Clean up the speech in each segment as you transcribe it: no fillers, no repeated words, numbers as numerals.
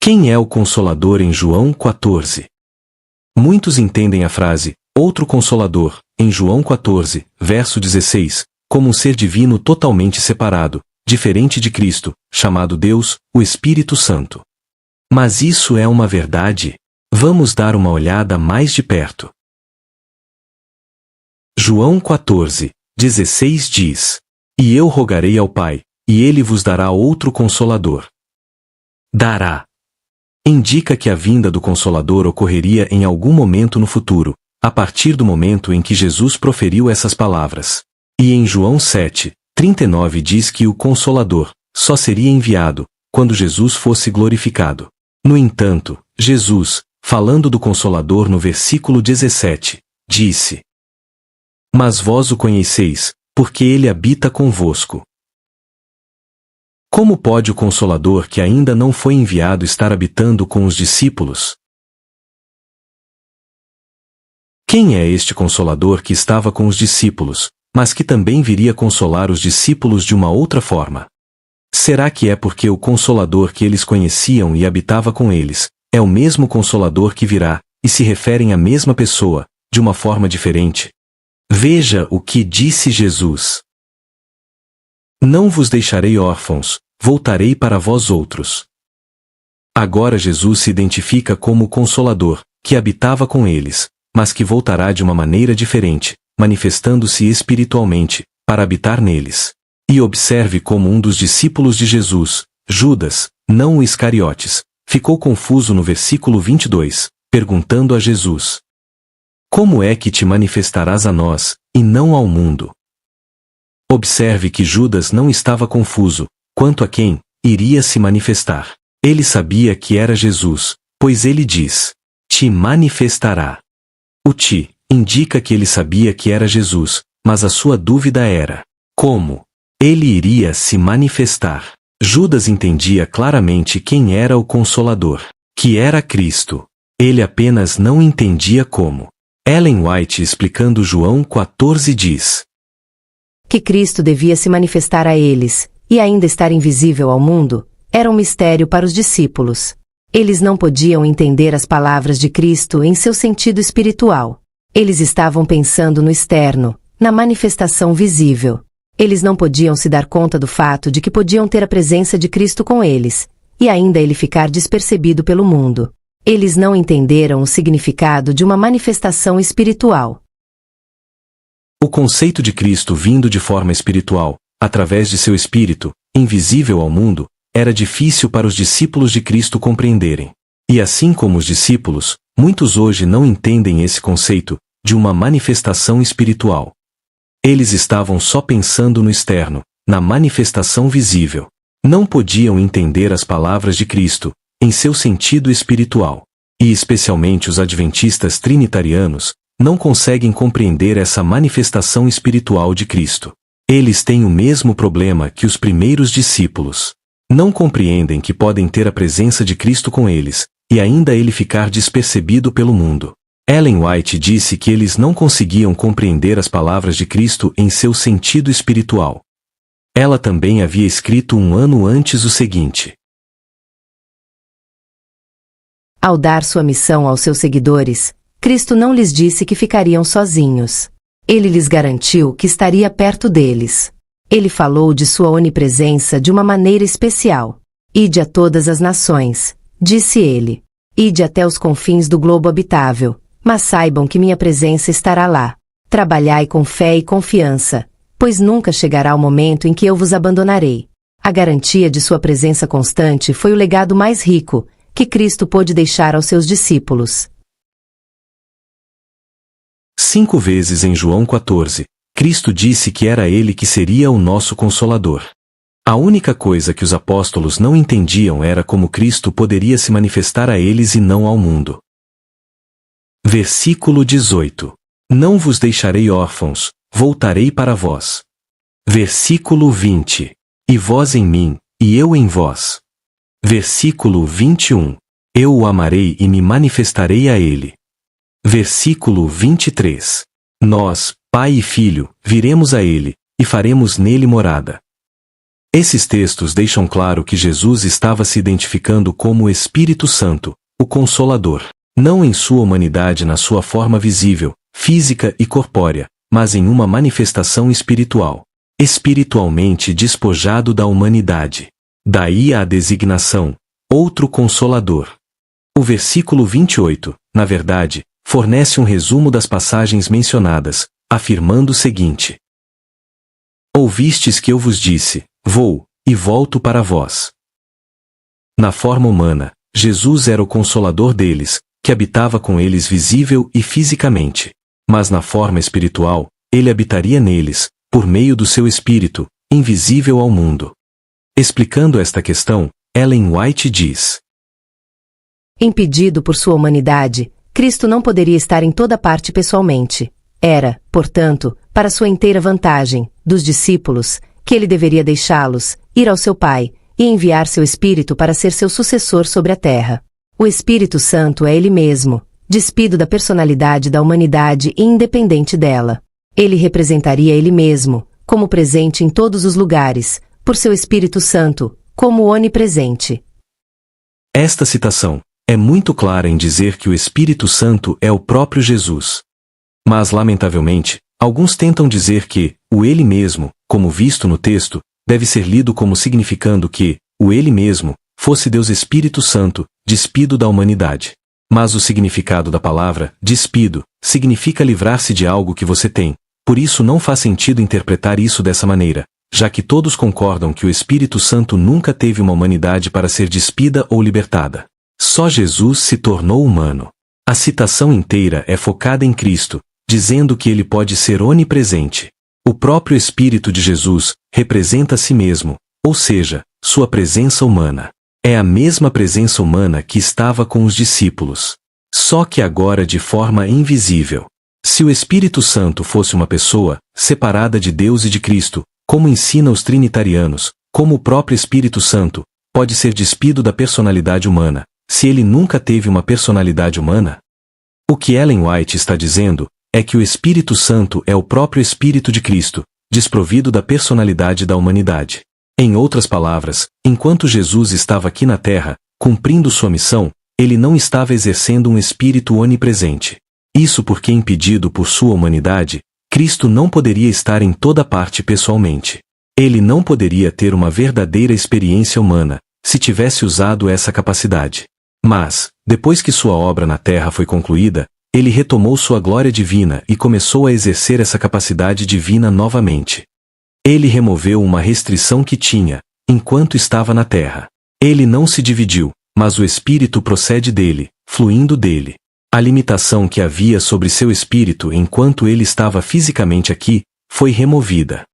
Quem é o Consolador em João 14? Muitos entendem a frase, outro Consolador, em João 14, verso 16, como um ser divino totalmente separado, diferente de Cristo, chamado Deus, o Espírito Santo. Mas isso é uma verdade? Vamos dar uma olhada mais de perto. João 14, 16 diz: E eu rogarei ao Pai, e ele vos dará outro Consolador. Dará. Indica que a vinda do Consolador ocorreria em algum momento no futuro, a partir do momento em que Jesus proferiu essas palavras. E em João 7, 39 diz que o Consolador só seria enviado quando Jesus fosse glorificado. No entanto, Jesus, falando do Consolador no versículo 17, disse: Mas vós o conheceis, porque ele habita convosco. Como pode o Consolador que ainda não foi enviado estar habitando com os discípulos? Quem é este Consolador que estava com os discípulos, mas que também viria consolar os discípulos de uma outra forma? Será que é porque o Consolador que eles conheciam e habitava com eles, é o mesmo Consolador que virá, e se referem à mesma pessoa, de uma forma diferente? Veja o que disse Jesus. Não vos deixarei órfãos, voltarei para vós outros. Agora Jesus se identifica como o Consolador, que habitava com eles, mas que voltará de uma maneira diferente, manifestando-se espiritualmente, para habitar neles. E observe como um dos discípulos de Jesus, Judas, não o Iscariotes, ficou confuso no versículo 22, perguntando a Jesus: Como é que te manifestarás a nós, e não ao mundo? Observe que Judas não estava confuso, quanto a quem iria se manifestar. Ele sabia que era Jesus, pois ele diz: Te manifestará. O te indica que ele sabia que era Jesus, mas a sua dúvida era: como ele iria se manifestar? Judas entendia claramente quem era o Consolador, que era Cristo. Ele apenas não entendia como. Ellen White, explicando João 14, diz que Cristo devia se manifestar a eles, e ainda estar invisível ao mundo, era um mistério para os discípulos. Eles não podiam entender as palavras de Cristo em seu sentido espiritual. Eles estavam pensando no externo, na manifestação visível. Eles não podiam se dar conta do fato de que podiam ter a presença de Cristo com eles, e ainda ele ficar despercebido pelo mundo. Eles não entenderam o significado de uma manifestação espiritual. O conceito de Cristo vindo de forma espiritual, através de seu Espírito, invisível ao mundo, era difícil para os discípulos de Cristo compreenderem. E assim como os discípulos, muitos hoje não entendem esse conceito de uma manifestação espiritual. Eles estavam só pensando no externo, na manifestação visível. Não podiam entender as palavras de Cristo, em seu sentido espiritual. E especialmente os adventistas trinitarianos, não conseguem compreender essa manifestação espiritual de Cristo. Eles têm o mesmo problema que os primeiros discípulos. Não compreendem que podem ter a presença de Cristo com eles, e ainda ele ficar despercebido pelo mundo. Ellen White disse que eles não conseguiam compreender as palavras de Cristo em seu sentido espiritual. Ela também havia escrito um ano antes o seguinte: Ao dar sua missão aos seus seguidores, Cristo não lhes disse que ficariam sozinhos. Ele lhes garantiu que estaria perto deles. Ele falou de sua onipresença de uma maneira especial. Ide a todas as nações, disse ele. Ide até os confins do globo habitável, mas saibam que minha presença estará lá. Trabalhai com fé e confiança, pois nunca chegará o momento em que eu vos abandonarei. A garantia de sua presença constante foi o legado mais rico que Cristo pôde deixar aos seus discípulos. 5 vezes em João 14, Cristo disse que era Ele que seria o nosso Consolador. A única coisa que os apóstolos não entendiam era como Cristo poderia se manifestar a eles e não ao mundo. Versículo 18. Não vos deixarei órfãos, voltarei para vós. Versículo 20. E vós em mim, e eu em vós. Versículo 21. Eu o amarei e me manifestarei a ele. Versículo 23. Nós, Pai e Filho, viremos a ele, e faremos nele morada. Esses textos deixam claro que Jesus estava se identificando como o Espírito Santo, o Consolador, não em sua humanidade na sua forma visível, física e corpórea, mas em uma manifestação espiritual, espiritualmente despojado da humanidade. Daí a designação, outro Consolador. O versículo 28, na verdade, fornece um resumo das passagens mencionadas, afirmando o seguinte: Ouvistes que eu vos disse, vou, e volto para vós. Na forma humana, Jesus era o Consolador deles, que habitava com eles visível e fisicamente. Mas na forma espiritual, ele habitaria neles, por meio do seu Espírito, invisível ao mundo. Explicando esta questão, Ellen White diz: Impedido por sua humanidade, Cristo não poderia estar em toda parte pessoalmente. Era, portanto, para sua inteira vantagem, dos discípulos, que ele deveria deixá-los, ir ao seu Pai, e enviar seu Espírito para ser seu sucessor sobre a terra. O Espírito Santo é ele mesmo, despido da personalidade da humanidade e independente dela. Ele representaria ele mesmo, como presente em todos os lugares, por seu Espírito Santo, como onipresente. Esta citação é muito clara em dizer que o Espírito Santo é o próprio Jesus. Mas, lamentavelmente, alguns tentam dizer que o ele mesmo, como visto no texto, deve ser lido como significando que o ele mesmo fosse Deus Espírito Santo, despido da humanidade. Mas o significado da palavra despido significa livrar-se de algo que você tem. Por isso não faz sentido interpretar isso dessa maneira, já que todos concordam que o Espírito Santo nunca teve uma humanidade para ser despida ou libertada. Só Jesus se tornou humano. A citação inteira é focada em Cristo, dizendo que ele pode ser onipresente. O próprio Espírito de Jesus representa a si mesmo, ou seja, sua presença humana. É a mesma presença humana que estava com os discípulos. Só que agora de forma invisível. Se o Espírito Santo fosse uma pessoa, separada de Deus e de Cristo, como ensina os trinitarianos, como o próprio Espírito Santo, pode ser despido da personalidade humana, se ele nunca teve uma personalidade humana? O que Ellen White está dizendo é que o Espírito Santo é o próprio Espírito de Cristo, desprovido da personalidade da humanidade. Em outras palavras, enquanto Jesus estava aqui na Terra, cumprindo sua missão, ele não estava exercendo um espírito onipresente. Isso porque, impedido por sua humanidade, Cristo não poderia estar em toda parte pessoalmente. Ele não poderia ter uma verdadeira experiência humana, se tivesse usado essa capacidade. Mas, depois que sua obra na Terra foi concluída, ele retomou sua glória divina e começou a exercer essa capacidade divina novamente. Ele removeu uma restrição que tinha, enquanto estava na Terra. Ele não se dividiu, mas o Espírito procede dele, fluindo dele. A limitação que havia sobre seu espírito enquanto ele estava fisicamente aqui, foi removida.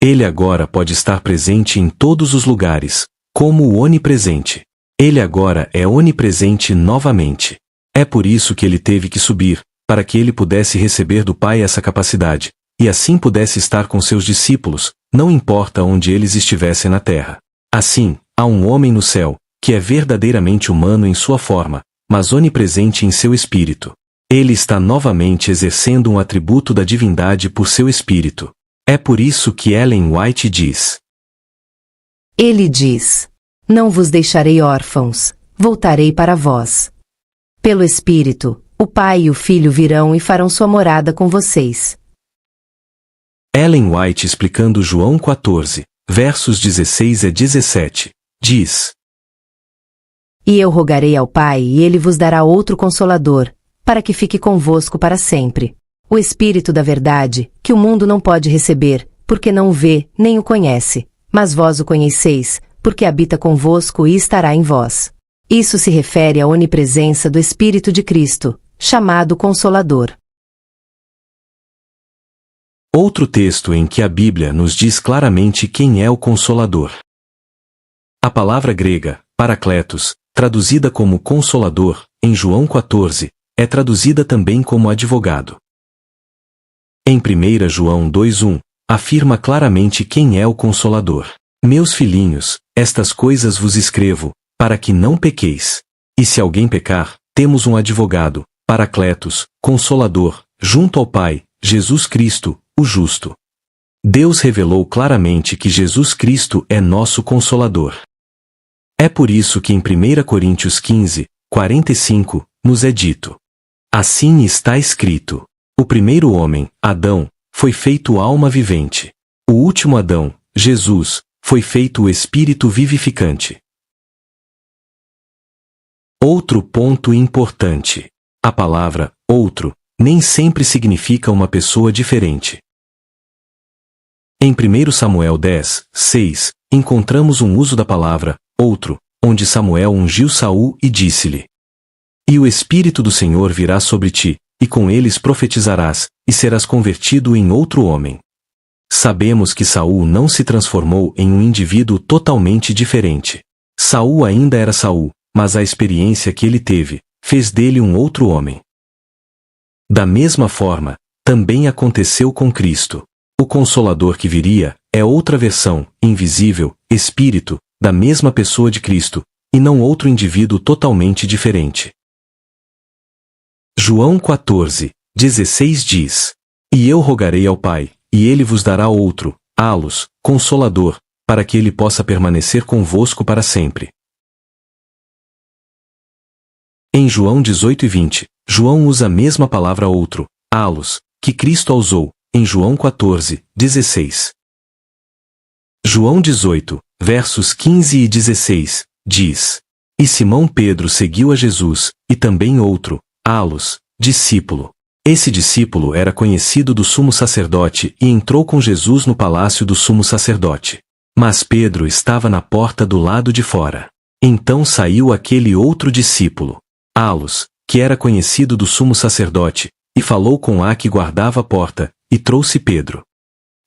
Ele agora pode estar presente em todos os lugares, como o onipresente. Ele agora é onipresente novamente. É por isso que ele teve que subir, para que ele pudesse receber do Pai essa capacidade, e assim pudesse estar com seus discípulos, não importa onde eles estivessem na terra. Assim, há um homem no céu, que é verdadeiramente humano em sua forma, mas onipresente em seu espírito. Ele está novamente exercendo um atributo da divindade por seu espírito. É por isso que Ellen White diz: Ele diz: Não vos deixarei órfãos, voltarei para vós. Pelo Espírito, o Pai e o Filho virão e farão sua morada com vocês. Ellen White, explicando João 14, versos 16 a 17, diz: E eu rogarei ao Pai e ele vos dará outro Consolador, para que fique convosco para sempre. O Espírito da verdade, que o mundo não pode receber, porque não o vê, nem o conhece. Mas vós o conheceis, porque habita convosco e estará em vós. Isso se refere à onipresença do Espírito de Cristo, chamado Consolador. Outro texto em que a Bíblia nos diz claramente quem é o Consolador. A palavra grega, parakletos, traduzida como Consolador, em João 14, é traduzida também como advogado. Em 1 João 2:1, afirma claramente quem é o Consolador. Meus filhinhos, estas coisas vos escrevo, para que não pequeis. E se alguém pecar, temos um advogado, Parakletos, Consolador, junto ao Pai, Jesus Cristo, o justo. Deus revelou claramente que Jesus Cristo é nosso Consolador. É por isso que em 1 Coríntios 15, 45, nos é dito: assim está escrito: o primeiro homem, Adão, foi feito alma vivente. O último Adão, Jesus, foi feito o Espírito vivificante. Outro ponto importante. A palavra outro nem sempre significa uma pessoa diferente. Em 1 Samuel 10, 6, encontramos um uso da palavra outro, onde Samuel ungiu Saul e disse-lhe: e o Espírito do Senhor virá sobre ti, e com eles profetizarás, e serás convertido em outro homem. Sabemos que Saul não se transformou em um indivíduo totalmente diferente. Saul ainda era Saul, mas a experiência que ele teve fez dele um outro homem. Da mesma forma, também aconteceu com Cristo. O Consolador que viria é outra versão, invisível, espírito, da mesma pessoa de Cristo, e não outro indivíduo totalmente diferente. João 14, 16 diz: e eu rogarei ao Pai, e ele vos dará outro, Alos, Consolador, para que ele possa permanecer convosco para sempre. Em João 18 e 20, João usa a mesma palavra outro, Alos, que Cristo a usou, em João 14, 16. João 18, versos 15 e 16, diz: e Simão Pedro seguiu a Jesus, e também outro, Alos, discípulo. Esse discípulo era conhecido do sumo sacerdote e entrou com Jesus no palácio do sumo sacerdote. Mas Pedro estava na porta do lado de fora. Então saiu aquele outro discípulo, Alos, que era conhecido do sumo sacerdote, e falou com a que guardava a porta, e trouxe Pedro.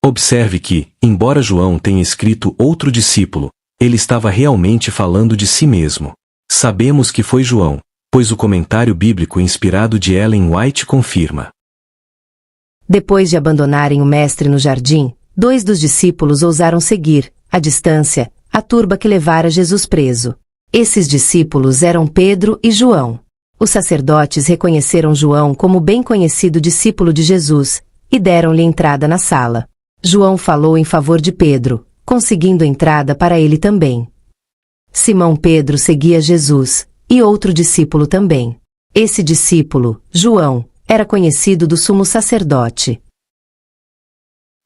Observe que, embora João tenha escrito outro discípulo, ele estava realmente falando de si mesmo. Sabemos que foi João, pois o comentário bíblico inspirado de Ellen White confirma. Depois de abandonarem o mestre no jardim, 2 dos discípulos ousaram seguir, à distância, a turba que levara Jesus preso. Esses discípulos eram Pedro e João. Os sacerdotes reconheceram João como bem conhecido discípulo de Jesus, e deram-lhe entrada na sala. João falou em favor de Pedro, conseguindo entrada para ele também. Simão Pedro seguia Jesus, e outro discípulo também. Esse discípulo, João, era conhecido do sumo sacerdote.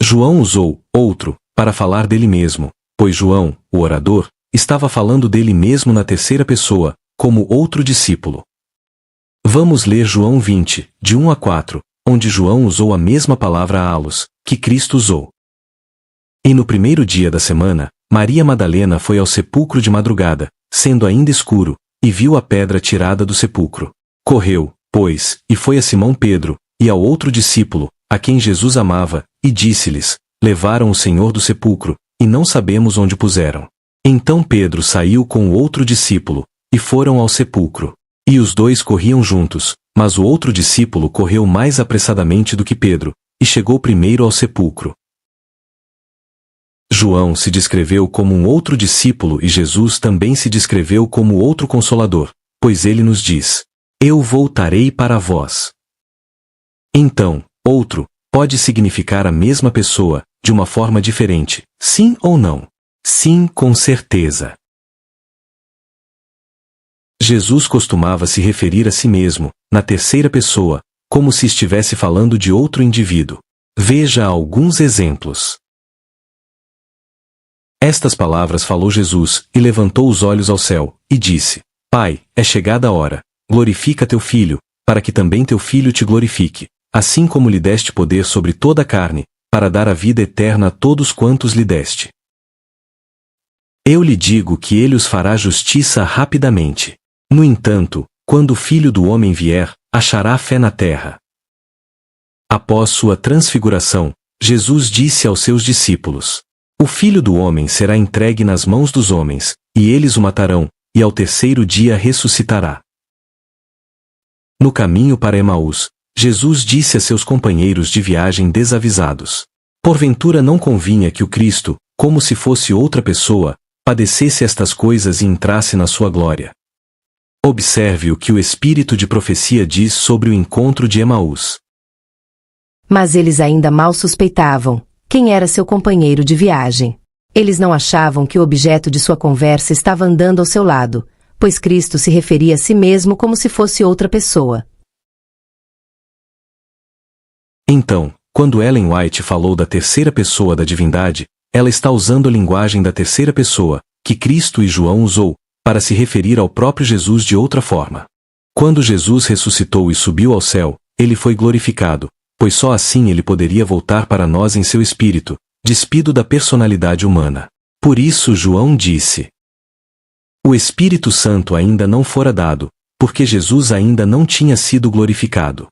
João usou outro para falar dele mesmo, pois João, o orador, estava falando dele mesmo na terceira pessoa, como outro discípulo. Vamos ler João 20, de 1 a 4, onde João usou a mesma palavra alos, que Cristo usou. E no primeiro dia da semana, Maria Madalena foi ao sepulcro de madrugada, sendo ainda escuro, e viu a pedra tirada do sepulcro. Correu, pois, e foi a Simão Pedro, e ao outro discípulo, a quem Jesus amava, e disse-lhes: levaram o Senhor do sepulcro, e não sabemos onde o puseram. Então Pedro saiu com o outro discípulo, e foram ao sepulcro. E os dois corriam juntos, mas o outro discípulo correu mais apressadamente do que Pedro, e chegou primeiro ao sepulcro. João se descreveu como um outro discípulo e Jesus também se descreveu como outro consolador, pois ele nos diz: eu voltarei para vós. Então, outro, pode significar a mesma pessoa, de uma forma diferente, sim ou não? Sim, com certeza. Jesus costumava se referir a si mesmo, na terceira pessoa, como se estivesse falando de outro indivíduo. Veja alguns exemplos. Estas palavras falou Jesus, e levantou os olhos ao céu, e disse: Pai, é chegada a hora, glorifica teu Filho, para que também teu Filho te glorifique, assim como lhe deste poder sobre toda a carne, para dar a vida eterna a todos quantos lhe deste. Eu lhe digo que ele os fará justiça rapidamente. No entanto, quando o Filho do Homem vier, achará fé na terra. Após sua transfiguração, Jesus disse aos seus discípulos: o Filho do Homem será entregue nas mãos dos homens, e eles o matarão, e ao terceiro dia ressuscitará. No caminho para Emaús, Jesus disse a seus companheiros de viagem desavisados: porventura não convinha que o Cristo, como se fosse outra pessoa, padecesse estas coisas e entrasse na sua glória. Observe o que o Espírito de profecia diz sobre o encontro de Emaús. Mas eles ainda mal suspeitavam, quem era seu companheiro de viagem. Eles não achavam que o objeto de sua conversa estava andando ao seu lado, pois Cristo se referia a si mesmo como se fosse outra pessoa. Então, quando Ellen White falou da terceira pessoa da divindade, ela está usando a linguagem da terceira pessoa, que Cristo e João usou, para se referir ao próprio Jesus de outra forma. Quando Jesus ressuscitou e subiu ao céu, ele foi glorificado, pois só assim ele poderia voltar para nós em seu espírito, despido da personalidade humana. Por isso João disse: o Espírito Santo ainda não fora dado, porque Jesus ainda não tinha sido glorificado.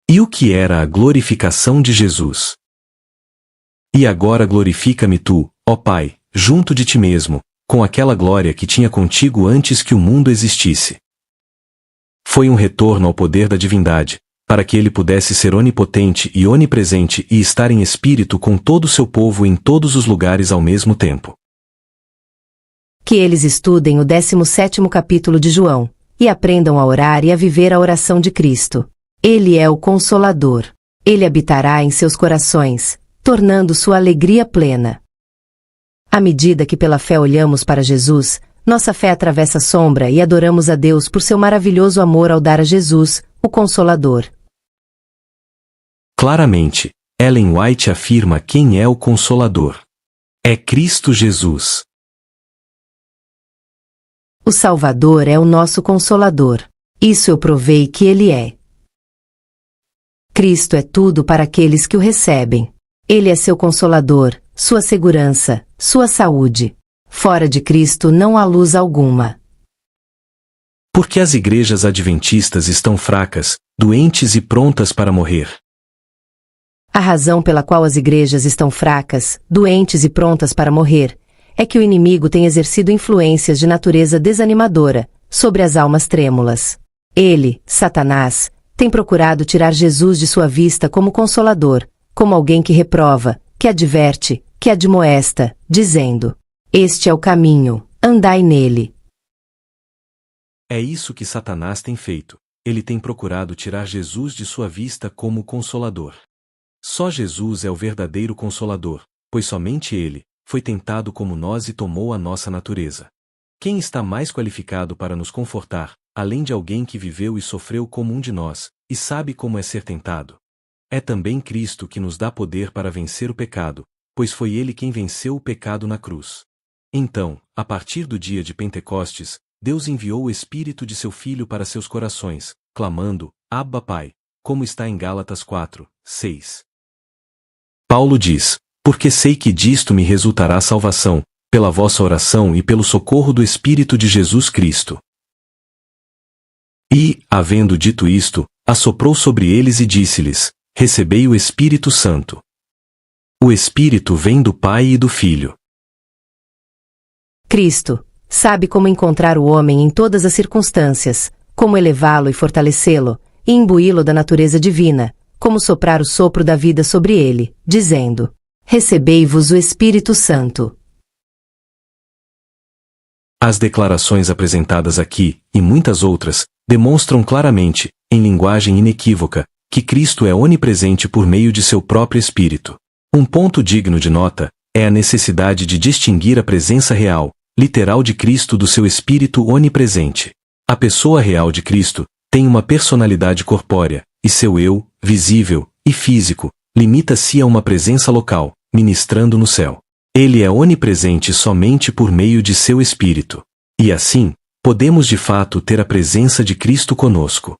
E o que era a glorificação de Jesus? E agora glorifica-me tu, ó Pai, junto de ti mesmo, com aquela glória que tinha contigo antes que o mundo existisse. Foi um retorno ao poder da divindade, para que ele pudesse ser onipotente e onipresente e estar em espírito com todo o seu povo em todos os lugares ao mesmo tempo. Que eles estudem o 17º capítulo de João, e aprendam a orar e a viver a oração de Cristo. Ele é o Consolador. Ele habitará em seus corações, tornando sua alegria plena. À medida que pela fé olhamos para Jesus, nossa fé atravessa a sombra e adoramos a Deus por seu maravilhoso amor ao dar a Jesus, o Consolador. Claramente, Ellen White afirma quem é o Consolador. É Cristo Jesus. O Salvador é o nosso Consolador. Isso eu provei que ele é. Cristo é tudo para aqueles que o recebem. Ele é seu Consolador, sua segurança, sua saúde. Fora de Cristo não há luz alguma. Porque as igrejas adventistas estão fracas, doentes e prontas para morrer. A razão pela qual as igrejas estão fracas, doentes e prontas para morrer, é que o inimigo tem exercido influências de natureza desanimadora sobre as almas trêmulas. Ele, Satanás, tem procurado tirar Jesus de sua vista como consolador, como alguém que reprova, que adverte, que admoesta, dizendo: este é o caminho, andai nele. É isso que Satanás tem feito. Ele tem procurado tirar Jesus de sua vista como Consolador. Só Jesus é o verdadeiro Consolador, pois somente ele foi tentado como nós e tomou a nossa natureza. Quem está mais qualificado para nos confortar, além de alguém que viveu e sofreu como um de nós, e sabe como é ser tentado? É também Cristo que nos dá poder para vencer o pecado, pois foi ele quem venceu o pecado na cruz. Então, a partir do dia de Pentecostes, Deus enviou o Espírito de seu Filho para seus corações, clamando: Abba Pai, como está em Gálatas 4:6. Paulo diz: porque sei que disto me resultará salvação, pela vossa oração e pelo socorro do Espírito de Jesus Cristo. E, havendo dito isto, assoprou sobre eles e disse-lhes: recebei o Espírito Santo. O Espírito vem do Pai e do Filho. Cristo sabe como encontrar o homem em todas as circunstâncias, como elevá-lo e fortalecê-lo, e imbuí-lo da natureza divina, como soprar o sopro da vida sobre ele, dizendo: recebei-vos o Espírito Santo. As declarações apresentadas aqui, e muitas outras, demonstram claramente, em linguagem inequívoca, que Cristo é onipresente por meio de seu próprio Espírito. Um ponto digno de nota é a necessidade de distinguir a presença real, literal de Cristo do seu Espírito onipresente. A pessoa real de Cristo tem uma personalidade corpórea, e seu eu, visível e físico, limita-se a uma presença local, ministrando no céu. Ele é onipresente somente por meio de seu Espírito. E assim, podemos de fato ter a presença de Cristo conosco.